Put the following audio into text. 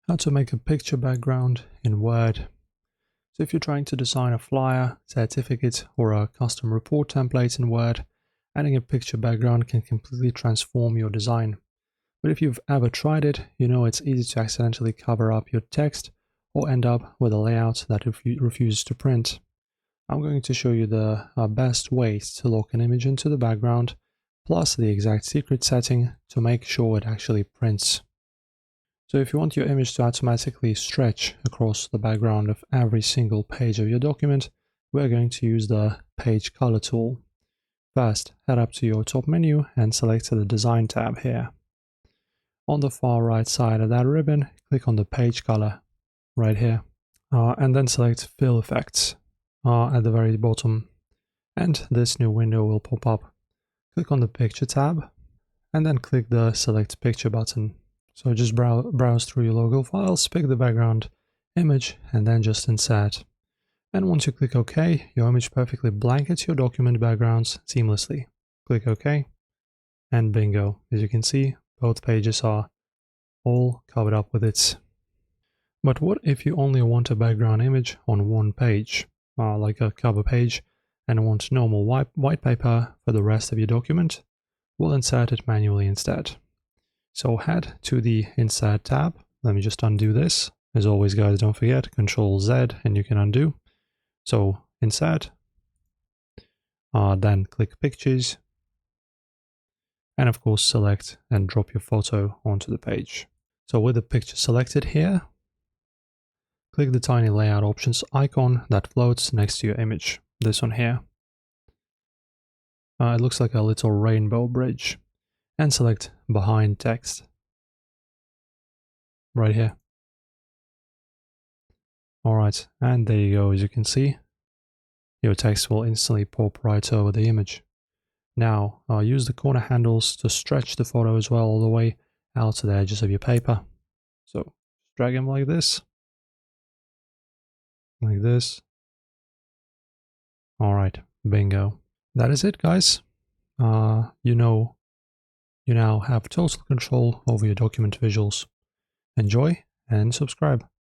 How to make a picture background in Word. So if you're trying to design a flyer, certificate, or a custom report template in Word, adding a picture background can completely transform your design. But if you've ever tried it, you know it's easy to accidentally cover up your text or end up with a layout that refuses to print. I'm going to show you the best ways to lock an image into the background, plus the exact secret setting to make sure it actually prints. So if you want your image to automatically stretch across the background of every single page of your document, we're going to use the Page Color tool. First, head up to your top menu and select the Design tab here. On the far right side of that ribbon, click on the Page Color right here, and then select Fill Effects at the very bottom, and this new window will pop up. Click on the Picture tab, and then click the Select Picture button. So just browse through your local files, pick the background image, and then just insert. And once you click OK, your image perfectly blankets your document backgrounds seamlessly. Click OK, and bingo. As you can see, both pages are all covered up with it. But what if you only want a background image on one page, like a cover page, and want normal white paper for the rest of your document? We'll insert it manually instead. So head to the Insert tab. Let me just undo this. As always, guys, don't forget, Ctrl-Z and you can undo. So Insert, then click Pictures, and of course select and drop your photo onto the page. So with the picture selected here, click the tiny layout options icon that floats next to your image, this one here. It looks like a little rainbow bridge. And select Behind Text right here. Alright, and there you go. As you can see, your text will instantly pop right over the image. Now, use the corner handles to stretch the photo as well all the way out to the edges of your paper. So, drag them like this. Like this. Alright, bingo. That is it, guys. You now have total control over your document visuals. Enjoy and subscribe.